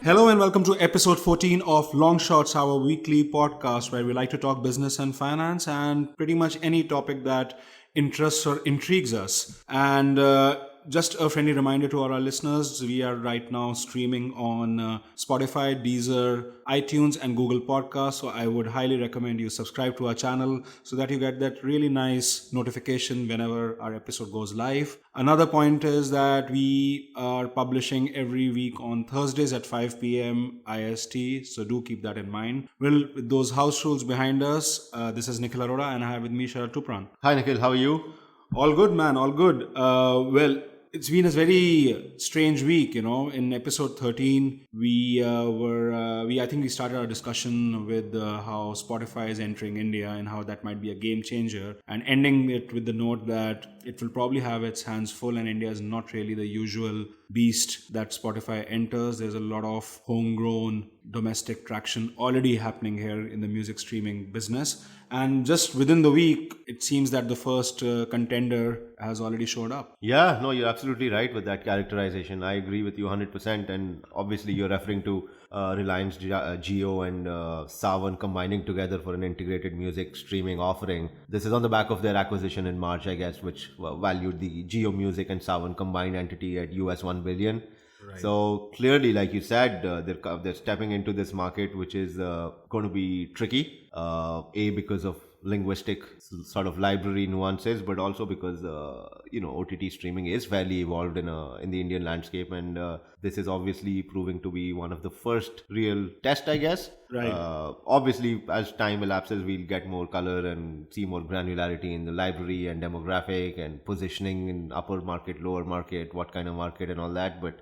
Hello and welcome to episode 14 of Long Shots, our weekly podcast where we like to talk business and finance and pretty much any topic that interests or intrigues us. And just a friendly reminder to our listeners, we are right now streaming on Spotify, Deezer, iTunes and Google Podcasts. So I would highly recommend you subscribe to our channel so that you get that really nice notification whenever our episode goes live. Another point is that we are publishing every week on Thursdays at 5 p.m. IST. So do keep that in mind. Well, with those house rules behind us, this is Nikhil Arora and I have with me Sharad Tupran. Hi Nikhil, how are you? All good, man. All good. Well, it's been a very strange week, In episode 13, I think we started our discussion with how Spotify is entering India and how that might be a game changer, and ending it with the note that it will probably have its hands full, and India is not really the usual beast that Spotify enters. There's a lot of homegrown domestic traction already happening here in the music streaming business. And just within the week, it seems that the first contender has already showed up. Yeah, no, you're absolutely right with that characterization. I agree with you 100%. And obviously, you're referring to Reliance Jio and Saavn combining together for an integrated music streaming offering. This is on the back of their acquisition in March, I guess, which valued the Jio Music and Saavn combined entity at US $1 billion. Right. So clearly, like you said, they're stepping into this market, which is going to be tricky. Because of linguistic sort of library nuances, but also because OTT streaming is fairly evolved in the Indian landscape, and this is obviously proving to be one of the first real test, I guess. Right. Obviously, as time elapses, we'll get more color and see more granularity in the library and demographic and positioning in upper market, lower market, what kind of market and all that. But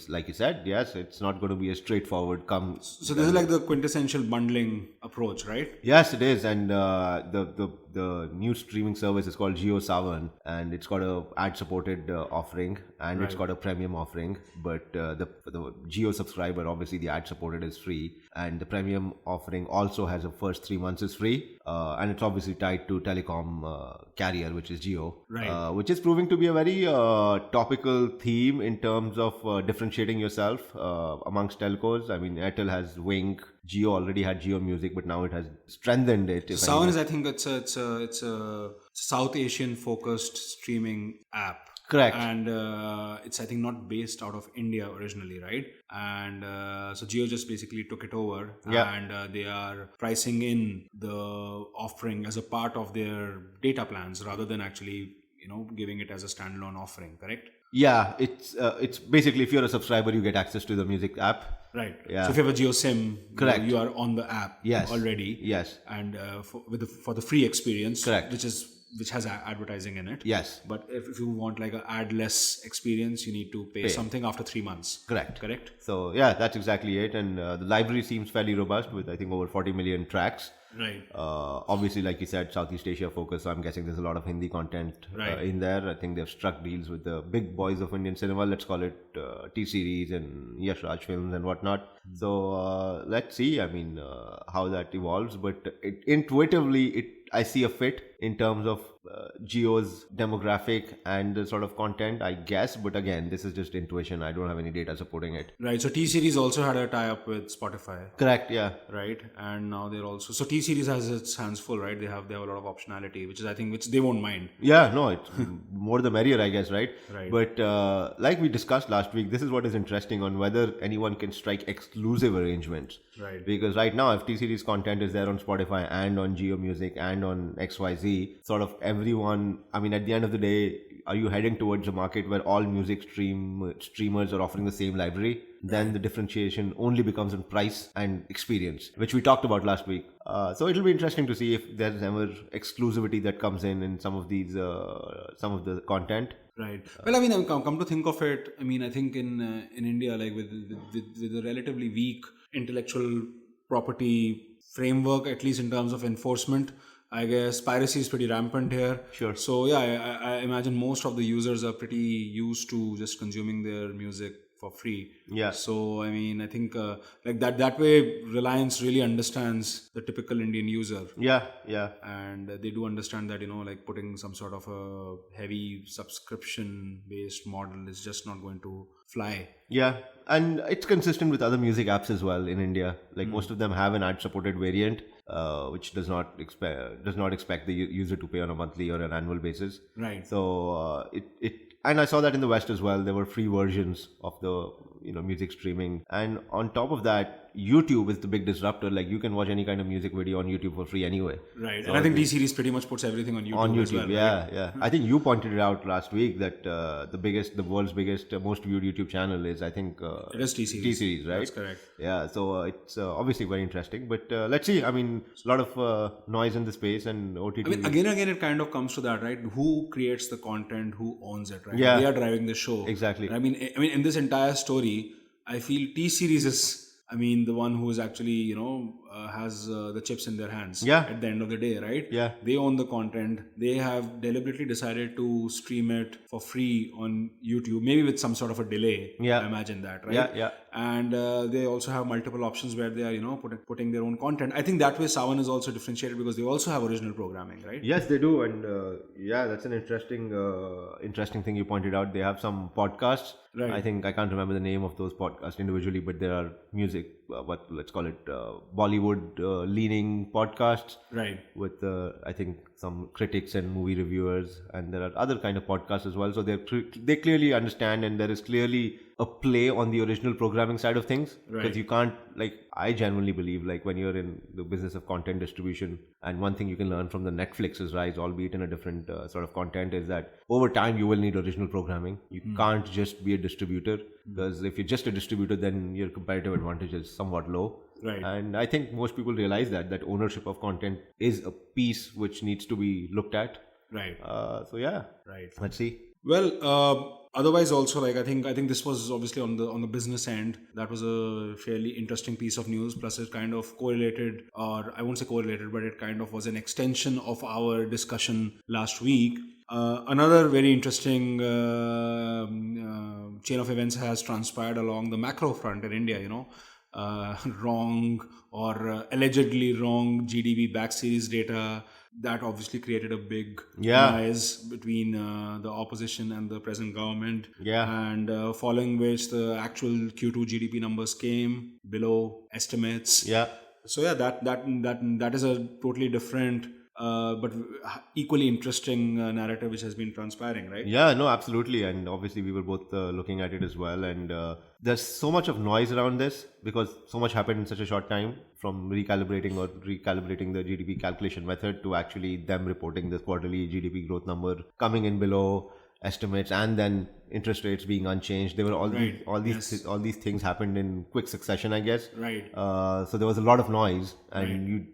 like you said, yes, it's not going to be a straightforward come. So this is like the quintessential bundling approach, right? Yes, it is, and the new streaming service is called JioSaavn, and it's got a ad-supported offering, and It's got a premium offering. But the Jio subscriber, obviously, the ad-supported is free, and the premium offering also has a first 3 months is free, and it's obviously tied to telecom carrier, which is Jio, right. Which is proving to be a very topical theme in terms of differentiating yourself amongst telcos. I mean, Airtel has Wink. Jio already had Jio Music, but now it has strengthened it. Saavn is, I think, it's a South Asian focused streaming app. Correct. And it's, I think, not based out of India originally, right? And so Jio just basically took it over, and they are pricing in the offering as a part of their data plans rather than actually, giving it as a standalone offering, correct? Yeah, it's basically, if you're a subscriber, you get access to the music app. Right. Yeah. So if you have a Jio SIM, correct, you are on the app already. Yes. And for the free experience, correct, which has advertising in it. Yes. But if you want like an ad-less experience, you need to pay something after 3 months. Correct. Correct. So yeah, that's exactly it. And the library seems fairly robust with, I think, over 40 million tracks. Right. Obviously, like you said, Southeast Asia focus. So I'm guessing there's a lot of Hindi content in there. I think they've struck deals with the big boys of Indian cinema. Let's call it T-Series and Yash Raj films and whatnot. So let's see. I mean, how that evolves. But intuitively, I see a fit in terms of Jio's demographic and the sort of content, I guess. But again, this is just intuition. I don't have any data supporting it. Right. So T-Series also had a tie-up with Spotify. Correct. Yeah. Right. And now they're also... So T-Series has its hands full, right? They have a lot of optionality, which is, I think, which they won't mind. Yeah. No, it's more the merrier, I guess, right? Right. But like we discussed last week, this is what is interesting on whether anyone can strike exclusive arrangements. Right. Because right now, if T-Series content is there on Spotify and on Jio Music and on XYZ, sort of everyone, I mean, at the end of the day, are you heading towards a market where all music streamers are offering the same library? Then the differentiation only becomes in price and experience, which we talked about last week. So it'll be interesting to see if there's ever exclusivity that comes in some of these, some of the content. Right. Well, I mean, come to think of it, I mean, I think in India, like with a relatively weak intellectual property framework, at least in terms of enforcement, I guess piracy is pretty rampant here. Sure. So yeah, I imagine most of the users are pretty used to just consuming their music for free. Yeah. So I mean, I think like that way, Reliance really understands the typical Indian user. Yeah, yeah. And they do understand that, like putting some sort of a heavy subscription based model is just not going to fly. Yeah, and it's consistent with other music apps as well in India. Like most of them have an ad-supported variant, which does not expect the user to pay on a monthly or an annual basis. Right. So and I saw that in the West as well. There were free versions of the music streaming, and on top of that, YouTube is the big disruptor. Like you can watch any kind of music video on YouTube for free anyway. Right. So And I think T-Series pretty much puts everything on YouTube. on YouTube, as well, yeah, right? yeah. I think you pointed it out last week that the world's biggest, most viewed YouTube channel is, I think, It is T-Series. T-Series, right? That's correct. Yeah, so it's obviously very interesting. But let's see. I mean, a lot of noise in the space, and OTT. I mean, again and again, it kind of comes to that, right? Who creates the content? Who owns it, right? Yeah. They are driving the show. Exactly. I mean, in this entire story, I feel T-Series is, the one who is actually, has the chips in their hands. Yeah. At the end of the day, right? Yeah. They own the content. They have deliberately decided to stream it for free on YouTube, maybe with some sort of a delay. Yeah. I imagine that, right? Yeah, yeah. And they also have multiple options where they are, putting their own content. I think that way Saavn is also differentiated because they also have original programming, right? Yes, they do, and yeah, that's an interesting thing you pointed out. They have some podcasts. Right. I think I can't remember the name of those podcasts individually, but there are music, let's call it Bollywood leaning podcasts. Right. With I think some critics and movie reviewers, and there are other kind of podcasts as well. So they clearly understand, and there is clearly a play on the original programming side of things. Right. Because you can't, like, I genuinely believe, like, when you're in the business of content distribution, and one thing you can learn from the Netflix's rise, albeit in a different sort of content, is that over time you will need original programming. You can't just be a distributor, because if you're just a distributor, then your competitive advantage is somewhat low. Right. And I think most people realize that ownership of content is a piece which needs to be looked at. Right. So yeah, Right. let's see. Well, otherwise also, like I think this was obviously on the business end. That was a fairly interesting piece of news. Plus, it kind of correlated, or I won't say correlated, but it kind of was an extension of our discussion last week. Another very interesting chain of events has transpired along the macro front in India. Wrong or allegedly wrong GDP back series data. That obviously created a big noise between the opposition and the present government. Yeah. And following which the actual Q2 GDP numbers came below estimates. Yeah. So yeah, that is a totally different but equally interesting narrative which has been transpiring, right? Yeah, no, absolutely. And obviously we were both looking at it as well. And there's so much of noise around this because so much happened in such a short time, from recalibrating the GDP calculation method to actually them reporting this quarterly GDP growth number coming in below estimates, and then interest rates being unchanged. There were all these things happened in quick succession, I guess. Right. So there was a lot of noise, and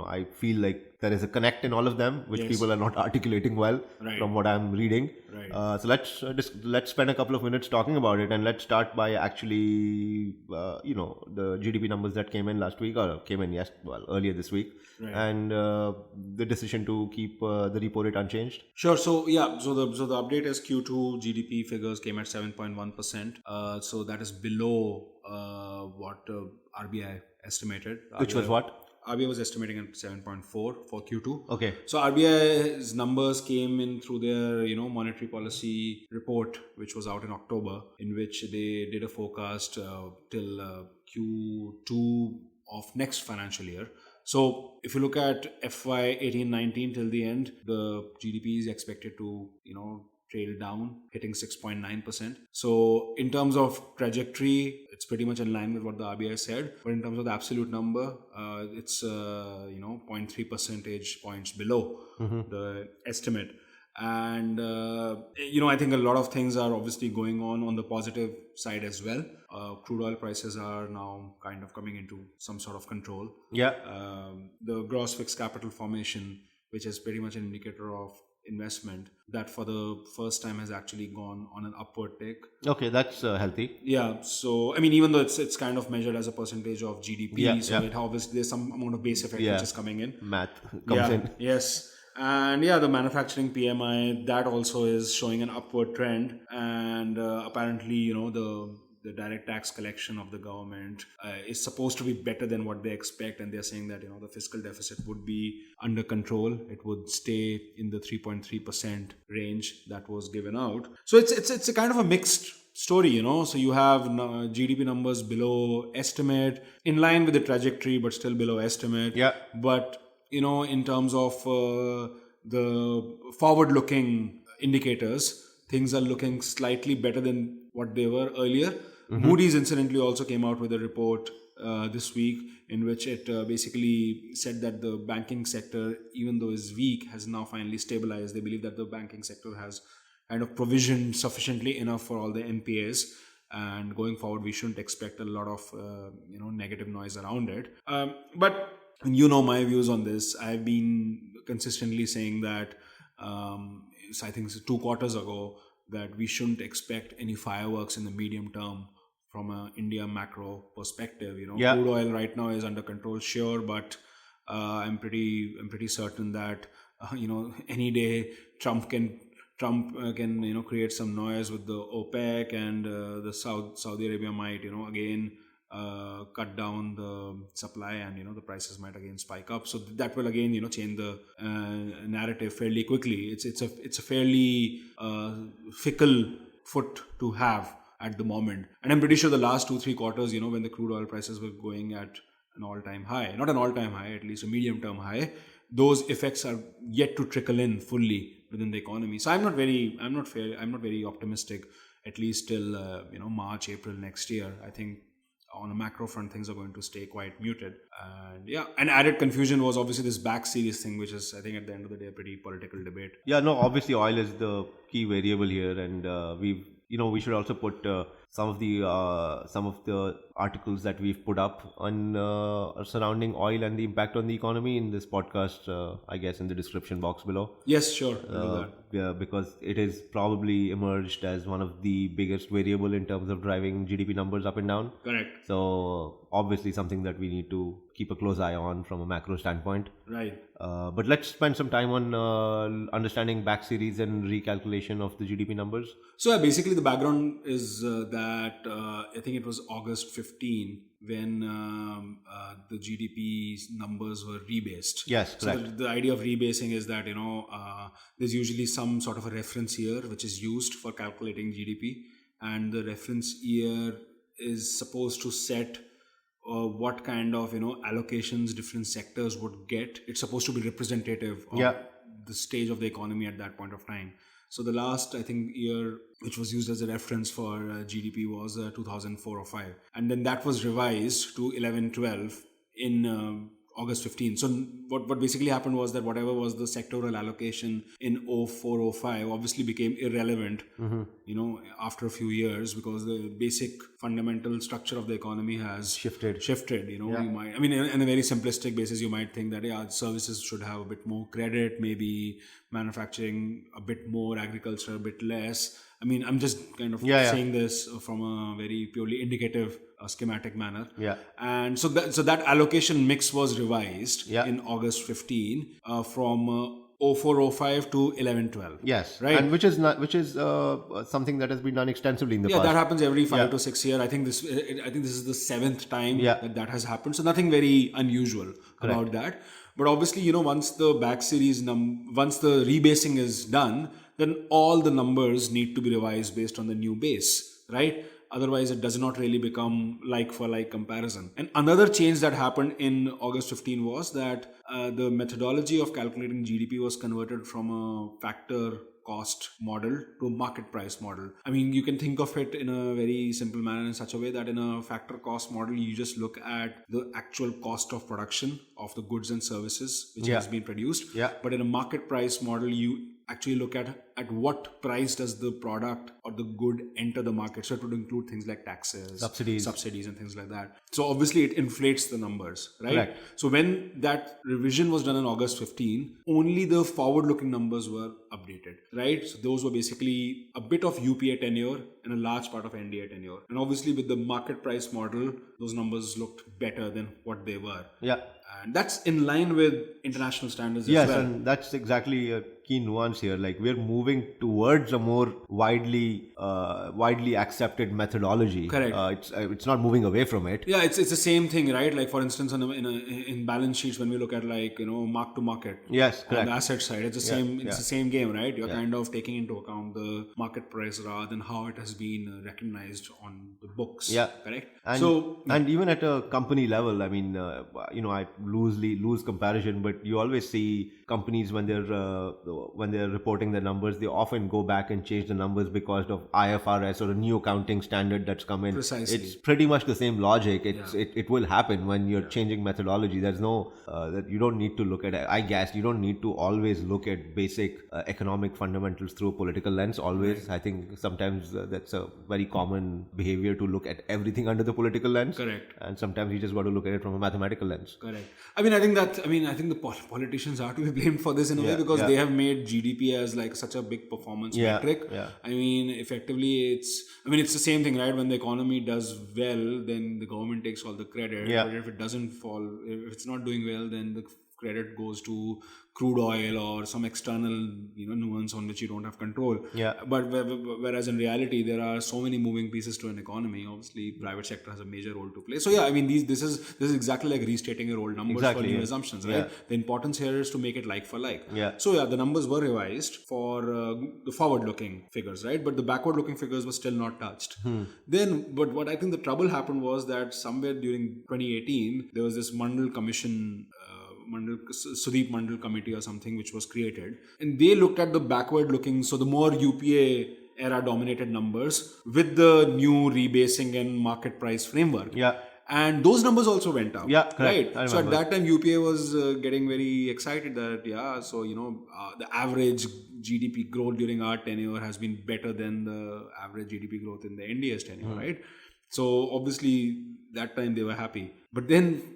I feel like there is a connect in all of them, which people are not articulating well from what I'm reading. Right. So let's spend a couple of minutes talking about it, and let's start by actually the GDP numbers that came in last week, or came in earlier this week, and the decision to keep the repo rate unchanged. Sure. So yeah, so the update is Q2 GDP figures came at 7.1%. So that is below what RBI estimated. Which was what? RBI was estimating at 7.4 for Q2. Okay. So RBI's numbers came in through their monetary policy report, which was out in October, in which they did a forecast till Q2 of next financial year. So if you look at FY 18-19 till the end, the GDP is expected to trail down, hitting 6.9%. So in terms of trajectory, it's pretty much in line with what the RBI said. But in terms of the absolute number, it's 0.3 percentage points below the estimate. And I think a lot of things are obviously going on the positive side as well. Crude oil prices are now kind of coming into some sort of control. Yeah. The gross fixed capital formation, which is pretty much an indicator of investment, that for the first time has actually gone on an upward tick. Okay, that's healthy. Yeah. So I mean, even though it's kind of measured as a percentage of GDP, it obviously there's some amount of base effect which is coming in. Math comes in. Yes. And the manufacturing PMI, that also is showing an upward trend, and apparently the the direct tax collection of the government is supposed to be better than what they expect, and they're saying that the fiscal deficit would be under control. It would stay in the 3.3% range that was given out. So it's a kind of a mixed story, So you have GDP numbers below estimate, in line with the trajectory, but still below estimate. Yeah. But in terms of the forward-looking indicators, things are looking slightly better than what they were earlier. Moody's incidentally also came out with a report this week in which it basically said that the banking sector, even though is weak, has now finally stabilized. They believe that the banking sector has kind of provisioned sufficiently enough for all the NPAs, and going forward we shouldn't expect a lot of negative noise around it. But my views on this. I've been consistently saying that I think 2 quarters ago that we shouldn't expect any fireworks in the medium term from an India macro perspective. Crude oil right now is under control, sure, but I'm pretty certain that any day Trump can create some noise with the OPEC, and the Saudi Arabia might again cut down the supply, and the prices might again spike up. So that will again change the narrative fairly quickly. It's a fairly fickle foot to have at the moment, and I'm pretty sure the last 2-3 quarters, when the crude oil prices were going at an all-time high, not an all-time high, at least a medium-term high, those effects are yet to trickle in fully within the economy. So I'm not very optimistic, at least till March, April next year. I think on a macro front, things are going to stay quite muted. And added confusion was obviously this back series thing, which is, I think, at the end of the day, a pretty political debate. Yeah, no, obviously oil is the key variable here, and we should also put some of the articles that we've put up on surrounding oil and the impact on the economy in this podcast, I guess, in the description box below. Yes, sure. I'll do that. Yeah, because it is probably emerged as one of the biggest variable in terms of driving GDP numbers up and down. Correct. So obviously something that we need to keep a close eye on from a macro standpoint. Right. But let's spend some time on understanding back series and recalculation of the GDP numbers. So basically the background is that I think it was August 15 when the GDP numbers were rebased. Yes, correct. So the idea of rebasing is that there's usually some sort of a reference year which is used for calculating GDP, and the reference year is supposed to set what kind of allocations different sectors would get. It's supposed to be representative of the stage of the economy at that point of time. So the last, I think, year which was used as a reference for GDP was 2004 or 5, and then that was revised to 11-12 in August 15. So what basically happened was that whatever was the sectoral allocation in 04-05 obviously became irrelevant, after a few years, because the basic fundamental structure of the economy has shifted. You might, in a very simplistic basis, you might think that services should have a bit more credit, maybe manufacturing a bit more, agriculture a bit less. I'm just kind of saying this from a very purely indicative, schematic manner. Yeah. And so that allocation mix was revised in August 15 from 04-05 to 11-12. Yes. Right. And which is something that has been done extensively in the past. Yeah, that happens every 5 to 6 years. I think this is the 7th time that has happened. So nothing very unusual about that. But obviously, once the back series once the rebasing is done, then all the numbers need to be revised based on the new base, right? Otherwise, it does not really become like for like comparison. And another change that happened in August 15 was that the methodology of calculating GDP was converted from a factor cost model to a market price model. You can think of it in a very simple manner in such a way that in a factor cost model, you just look at the actual cost of production of the goods and services which has been produced. Yeah. But in a market price model, you actually look at what price does the product or the good enter the market. So it would include things like taxes, subsidies and things like that. So obviously it inflates the numbers, right? Correct. So when that revision was done in August 15, only the forward-looking numbers were updated, right? So those were basically a bit of UPA tenure and a large part of NDA tenure. And obviously with the market price model, those numbers looked better than what they were. Yeah. And that's in line with international standards Yes, as well. and that's exactly a key nuance here. Like we're moving towards a more widely accepted methodology. Correct. It's not moving away from it. Yeah, it's the same thing, right? Like for instance, in balance sheets, when we look at like mark to market, Yes, on correct. the asset side, it's the same. It's the same game, right? You're kind of taking into account the market price rather than how it has been recognized on the books. Yeah. Correct. And and even at a company level, I mean, I lose comparison, but you always see companies when they're reporting their numbers, they often go back and change the numbers because of IFRS or a new accounting standard that's come in. Precisely. It's pretty much the same logic. It will happen when you're changing methodology. There's no that you don't need to look at. I guess you don't need to always look at basic economic fundamentals through a political lens. Always, I think sometimes that's a very common behavior to look at everything under the political lens. Correct. And sometimes you just got to look at it from a mathematical lens. Correct. I think the politicians are to be blamed for this in a way, because they have made GDP as like such a big performance metric. Yeah. Effectively, it's the same thing, right? When the economy does well, then the government takes all the credit. Yeah. But if it doesn't if it's not doing well, then the credit goes to crude oil or some external nuance on which you don't have control. Yeah. But whereas in reality there are so many moving pieces to an economy. Obviously, private sector has a major role to play. So this is exactly like restating your old numbers for new assumptions, right? Yeah. The importance here is to make it like for like. Yeah. So the numbers were revised for the forward-looking figures, right? But the backward-looking figures were still not touched. But what I think the trouble happened was that somewhere during 2018 there was this Mandal Commission. Sudeep Mandal Committee or something, which was created, and they looked at the backward looking, so the more UPA era dominated numbers with the new rebasing and market price framework. Yeah. And those numbers also went up. Yeah, correct. Right. So at that time, UPA was getting very excited that, the average GDP growth during our tenure has been better than the average GDP growth in the NDS tenure, right? So obviously, that time they were happy. But then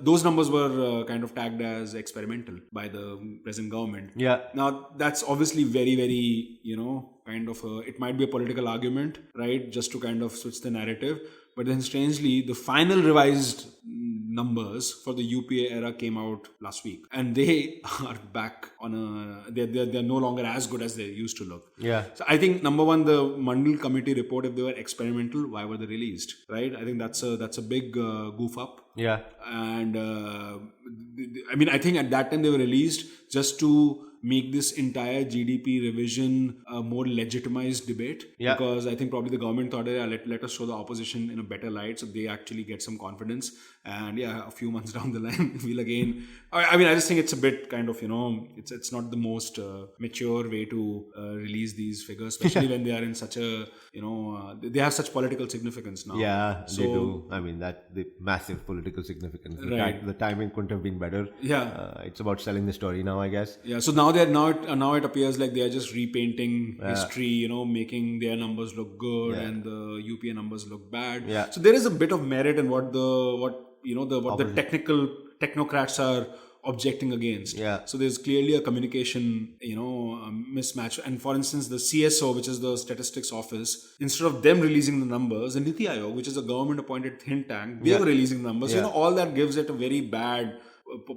those numbers were kind of tagged as experimental by the present government. Yeah. Now, that's obviously very, very, it might be a political argument, right? Just to kind of switch the narrative. But then strangely, the final revised numbers for the UPA era came out last week. And they are back on they're no longer as good as they used to look. Yeah. So I think, number one, the Mandal Committee report, if they were experimental, why were they released? Right? I think that's a big goof up. Yeah. And I think at that time they were released just to make this entire GDP revision a more legitimized debate. Yeah. Because I think probably the government thought, let us show the opposition in a better light so they actually get some confidence. And a few months down the line, we'll again... I just think it's a bit kind of, it's not the most mature way to release these figures, especially when they are in such a, they have such political significance now. Yeah, they do. The massive political significance. The timing couldn't have been better. Yeah. It's about selling the story now, I guess. Yeah, so now it appears like they are just repainting history, making their numbers look good and the UPA numbers look bad. Yeah. So there is a bit of merit in what the technical technocrats are objecting against. Yeah. So there's clearly a communication, mismatch. And for instance, the CSO, which is the statistics office, instead of them releasing the numbers, the Niti Aayog, which is a government-appointed think tank, they were releasing the numbers. Yeah. All that gives it a very bad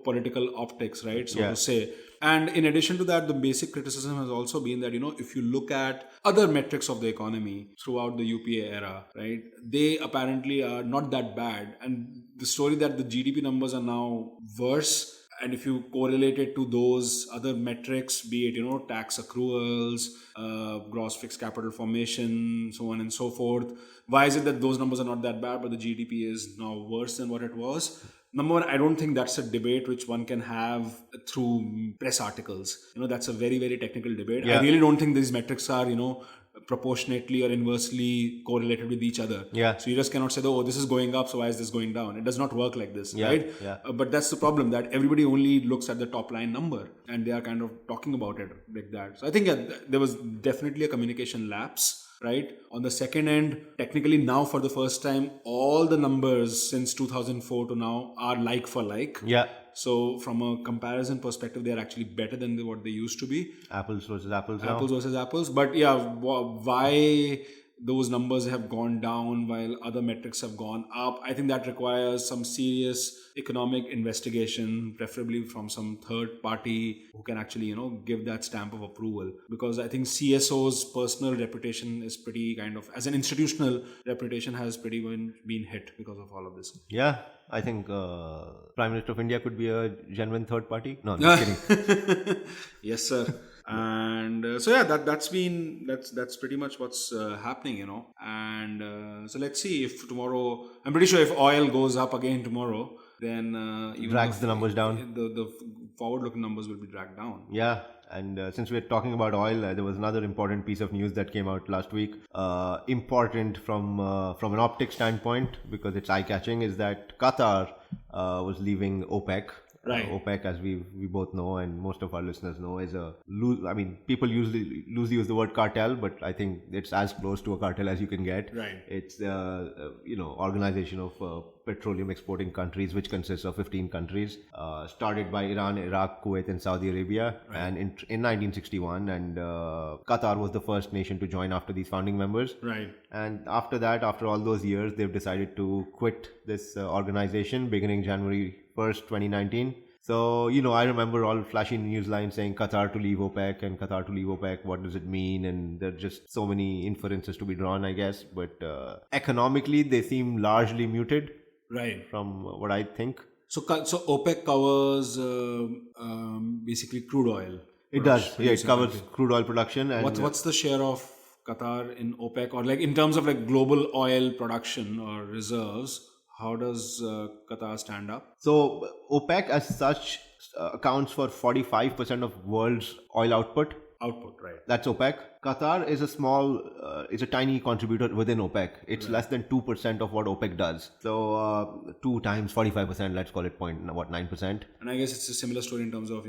political optics, right? So to say. And in addition to that, the basic criticism has also been that, if you look at other metrics of the economy throughout the UPA era, right, they apparently are not that bad. And the story that the GDP numbers are now worse, and if you correlate it to those other metrics, be it, tax accruals, gross fixed capital formation, so on and so forth, why is it that those numbers are not that bad, but the GDP is now worse than what it was? Number one, I don't think that's a debate which one can have through press articles. That's a very, very technical debate. Yeah. I really don't think these metrics are, proportionately or inversely correlated with each other. Yeah. So you just cannot say, this is going up, so why is this going down? It does not work like this, right? Yeah. But that's the problem, that everybody only looks at the top line number and they are kind of talking about it like that. So I think there was definitely a communication lapse. Right? On the second end, technically now for the first time, all the numbers since 2004 to now are like for like. Yeah. So from a comparison perspective, they are actually better than what they used to be. Apples versus apples now. Apples versus apples. But why those numbers have gone down while other metrics have gone up. I think that requires some serious economic investigation, preferably from some third party who can actually, give that stamp of approval. Because I think CSO's personal reputation is pretty as an institutional reputation has pretty been hit because of all of this. Yeah, I think Prime Minister of India could be a genuine third party. No, I'm just kidding. Yes, sir. And so yeah, that's pretty much what's happening, and so let's see if tomorrow, I'm pretty sure if oil goes up again tomorrow, then drags the numbers down. The forward looking numbers will be dragged down. Yeah. And since we're talking about oil, there was another important piece of news that came out last week. Important from an optic standpoint, because it's eye-catching, is that Qatar was leaving OPEC. Right. OPEC, as we both know, and most of our listeners know, is people usually loosely use the word cartel, but I think it's as close to a cartel as you can get. Right. It's organization of petroleum exporting countries, which consists of 15 countries, started by Iran, Iraq, Kuwait, and Saudi Arabia, right. and in 1961, and Qatar was the first nation to join after these founding members. Right. And after that, after all those years, they've decided to quit this organization beginning January 1st, 2019. So, I remember all flashy news lines saying Qatar to leave OPEC and Qatar to leave OPEC. What does it mean? And there are just so many inferences to be drawn, I guess. But economically, they seem largely muted. Right. From what I think. So OPEC covers basically crude oil. It does. Yeah, it covers crude oil production. And what's the share of Qatar in OPEC, or in terms of global oil production or reserves? How does Qatar stand up? So OPEC as such accounts for 45% of world's oil output. Right. That's OPEC. Qatar is is a tiny contributor within OPEC. It's less than 2% of what OPEC does. So 2 times 45%, let's call it 9%. And I guess it's a similar story in terms of,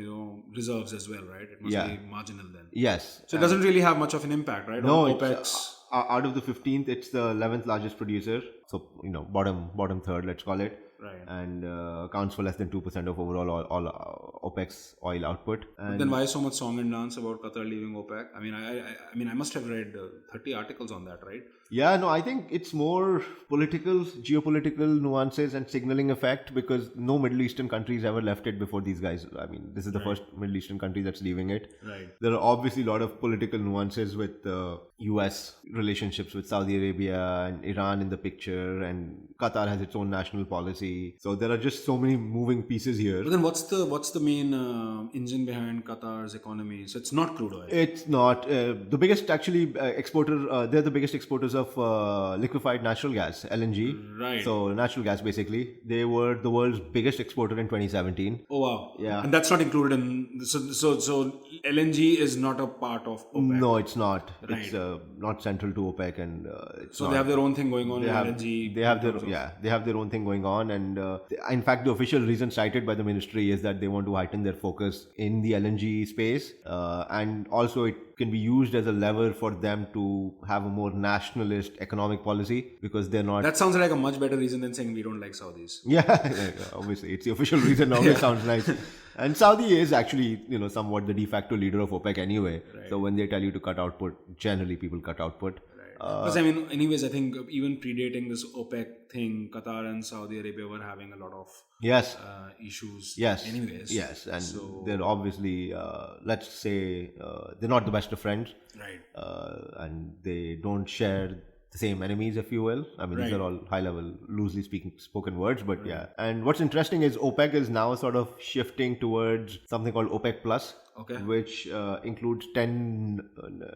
reserves as well, right? It must be marginal then. Yes. So it doesn't really have much of an impact, right? No, on OPEC's... out of the 15th, it's the 11th largest producer. So, bottom third, let's call it. Right. And accounts for less than 2% of overall OPEC's oil output. But then why so much song and dance about Qatar leaving OPEC? I mean, I must have read 30 articles on that, right? Yeah, no, I think it's more geopolitical nuances and signaling effect, because no Middle Eastern countries ever left it before these guys. I mean, this is the first Middle Eastern country that's leaving it. Right. There are obviously a lot of political nuances with US relationships with Saudi Arabia and Iran in the picture, and Qatar has its own national policy. So there are just so many moving pieces here. But then what's the main engine behind Qatar's economy? So it's not crude oil. It's not. The biggest exporter, they're the biggest exporters of liquefied natural gas, LNG. Right. So natural gas, basically. They were the world's biggest exporter in 2017. Oh, wow. Yeah. And that's not included in... So LNG is not a part of OPEC. No, it's not. Right. It's not central to OPEC, and they have their own thing going on in LNG. They have their own thing going on, and in fact, the official reason cited by the ministry is that they want to heighten their focus in the LNG space, and also it can be used as a lever for them to have a more nationalist economic policy, because they're not... That sounds like a much better reason than saying we don't like Saudis. Yeah, obviously. It's the official reason. Always sounds nice. And Saudi is actually, somewhat the de facto leader of OPEC anyway. Right. So when they tell you to cut output, generally people cut output. Because anyways, I think even predating this OPEC thing, Qatar and Saudi Arabia were having a lot of issues. Yes. Anyways. Yes. And they're obviously, let's say, they're not the best of friends. Right. And they don't share the same enemies, if you will. I mean, these are all high-level, loosely spoken words, but yeah. And what's interesting is OPEC is now sort of shifting towards something called OPEC Plus, which includes 10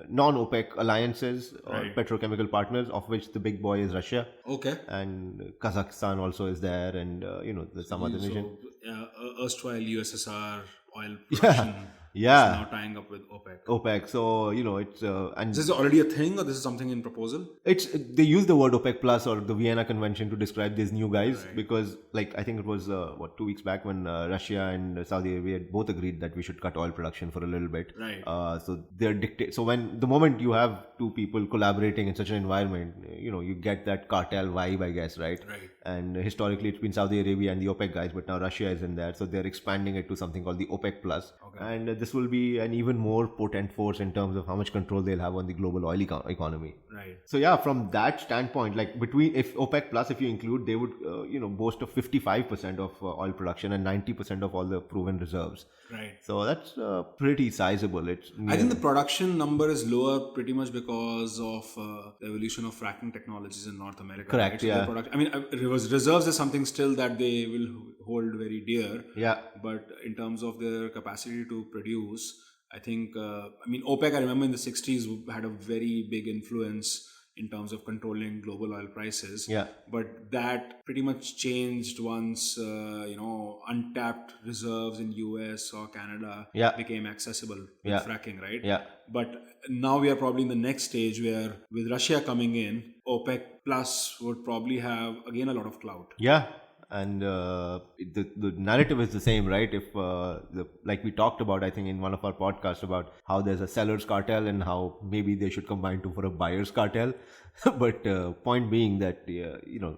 non-OPEC alliances or petrochemical partners, of which the big boy is Russia. Okay. And Kazakhstan also is there, and there's some other nation. Erstwhile USSR oil production. Yeah. It's now tying up with OPEC. OPEC. So, it's... and is this already a thing, or this is something in proposal? They use the word OPEC Plus or the Vienna Convention to describe these new guys, because, I think it was, 2 weeks back when Russia and Saudi Arabia both agreed that we should cut oil production for a little bit. Right. So they're So the moment you have two people collaborating in such an environment, you get that cartel vibe, I guess, right? Right. And historically, it's been Saudi Arabia and the OPEC guys, but now Russia is in there. So they're expanding it to something called the OPEC Plus. Okay. And this will be an even more potent force in terms of how much control they'll have on the global oil economy. Right. Right. So yeah, from that standpoint, like between if OPEC plus, if you include, they would boast of 55% of oil production and 90% of all the proven reserves. Right. So that's pretty sizable. It's I think the near, production number is lower pretty much because of the evolution of fracking technologies in North America. Correct, Right? So yeah. their product, I mean, reserves is something still that they will hold very dear. yeah, But in terms of their capacity to produce, I think, OPEC, I remember in the 60s, had a very big influence in terms of controlling global oil prices. yeah, But that pretty much changed once, untapped reserves in US or Canada Yeah. became accessible with Yeah. fracking, right? yeah. But now we are probably in the next stage where with Russia coming in, OPEC Plus would probably have again a lot of clout. Yeah, and the narrative is the same, right? If like we talked about, I think in one of our podcasts about how there's a sellers cartel and how maybe they should combine to for a buyers cartel. But point being that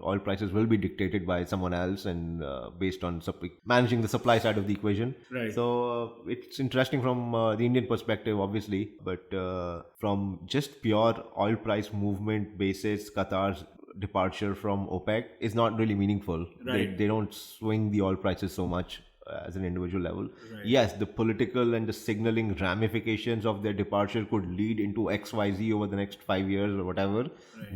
oil prices will be dictated by someone else and based on managing the supply side of the equation. Right. So it's interesting from the Indian perspective, obviously, but from just pure oil price movement basis, Qatar's departure from OPEC is not really meaningful. Right. They don't swing the oil prices so much as an individual level. Right. Yes, the political and the signaling ramifications of their departure could lead into XYZ over the next 5 years or whatever,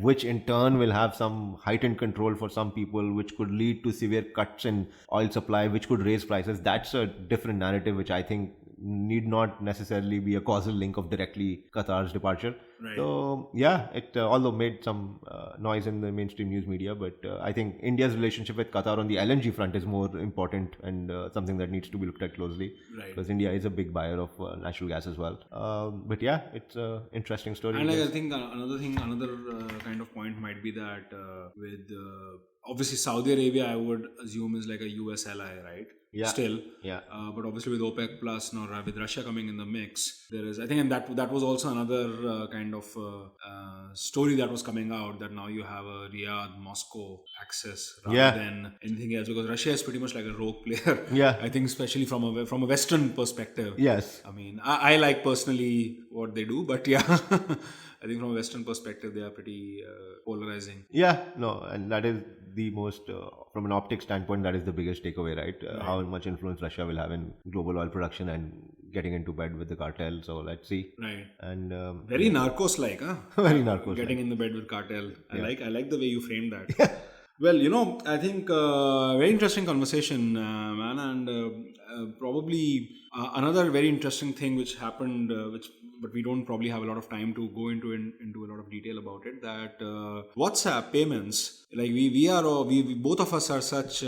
which in turn will have some heightened control for some people, which could lead to severe cuts in oil supply, which could raise prices. That's a different narrative, which I think need not necessarily be a causal link of directly Qatar's departure. Right. So yeah, it although made some noise in the mainstream news media, but I think India's relationship with Qatar on the LNG front is more important and something that needs to be looked at closely. Right. Because India is a big buyer of natural gas as well. But yeah, it's an interesting story. And I think another kind of point might be that with obviously Saudi Arabia, I would assume is like a US ally, right? Yeah. Still. Yeah. But obviously with OPEC plus, now with Russia coming in the mix, there is, I think, and that was also another kind of story that was coming out, that now you have a Riyadh, Moscow access rather than anything else, because Russia is pretty much like a rogue player. Yeah. I think especially from a Western perspective. Yes. I mean, I like personally what they do, but yeah, I think from a Western perspective, they are pretty polarizing. Yeah, no, and that is the most, from an optics standpoint, that is the biggest takeaway, right? How much influence Russia will have in global oil production and getting into bed with the cartel. So let's see. Right. And Very Narcos-like, huh? Very Narcos-like. Getting in the bed with cartel. I like the way you framed that. Well, I think very interesting conversation, man, and probably another very interesting thing which happened, but we don't probably have a lot of time to go into a lot of detail about it. That WhatsApp payments, like we both of us are such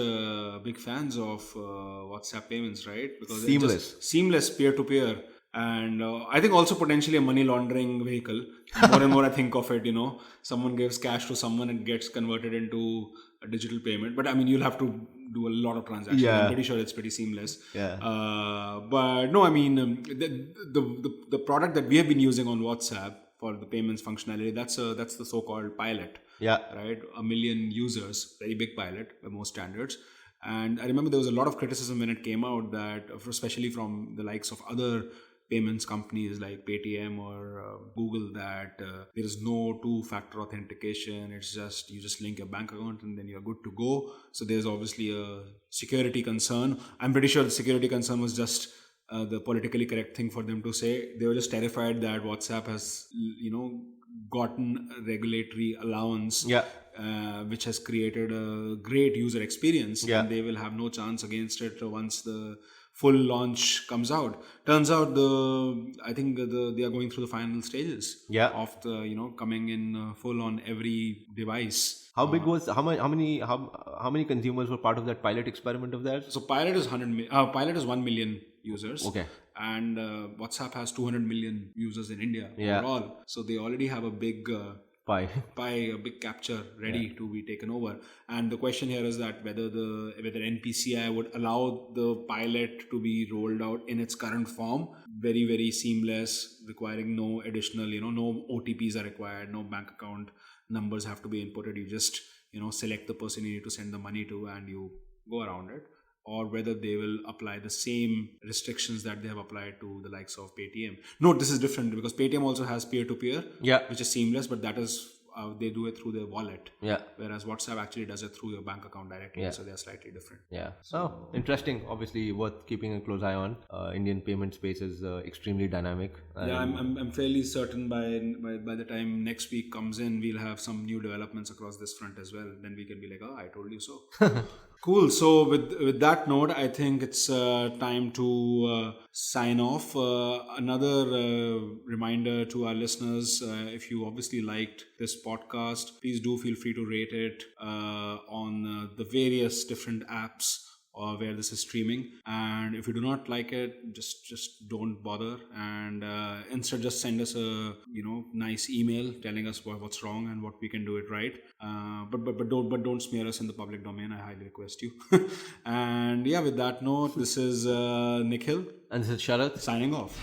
big fans of WhatsApp payments, right? Because seamless peer to peer. And I think also potentially a money laundering vehicle. More and more I think of it, someone gives cash to someone and gets converted into a digital payment. But I mean, you'll have to do a lot of transactions. Yeah. I'm pretty sure it's pretty seamless. Yeah. But no, I mean, the product that we have been using on WhatsApp for the payments functionality, that's the so-called pilot. Yeah. Right? 1 million users, very big pilot by most standards. And I remember there was a lot of criticism when it came out, that especially from the likes of other payments companies like Paytm or Google, that there is no two-factor authentication. It's just you just link your bank account and then you're good to go. So there's obviously a security concern. I'm pretty sure the security concern was just the politically correct thing for them to say. They were just terrified that WhatsApp has gotten regulatory allowance, which has created a great user experience, and they will have no chance against it once the full launch comes out. Turns out I think they are going through the final stages of the coming in full on every device. How big was how many consumers were part of that pilot experiment of theirs? So pilot is 1 million users. Okay. And WhatsApp has 200 million users in India overall. So they already have a big pie, a big capture ready to be taken over. And the question here is that whether NPCI would allow the pilot to be rolled out in its current form, very, very seamless, requiring no additional, no OTPs are required, no bank account numbers have to be inputted. You just, select the person you need to send the money to and you go around it. or whether they will apply the same restrictions that they have applied to the likes of Paytm. Note, this is different because Paytm also has peer-to-peer, which is seamless, but that is they do it through their wallet. Whereas WhatsApp actually does it through your bank account directly. So they are slightly different. So interesting. Obviously worth keeping a close eye on. Indian payment space is extremely dynamic. I'm fairly certain by the time next week comes in, we'll have some new developments across this front as well. Then we can be like, oh, I told you so. Cool. So with that note, I think it's time to sign off. Another reminder to our listeners, if you obviously liked this podcast, please do feel free to rate it on the various different apps where this is streaming. And if you do not like it, just don't bother, and instead just send us a nice email telling us what's wrong and what we can do it right. But don't smear us in the public domain. I highly request you. And with that note, this is Nikhil and this is Sharath signing off.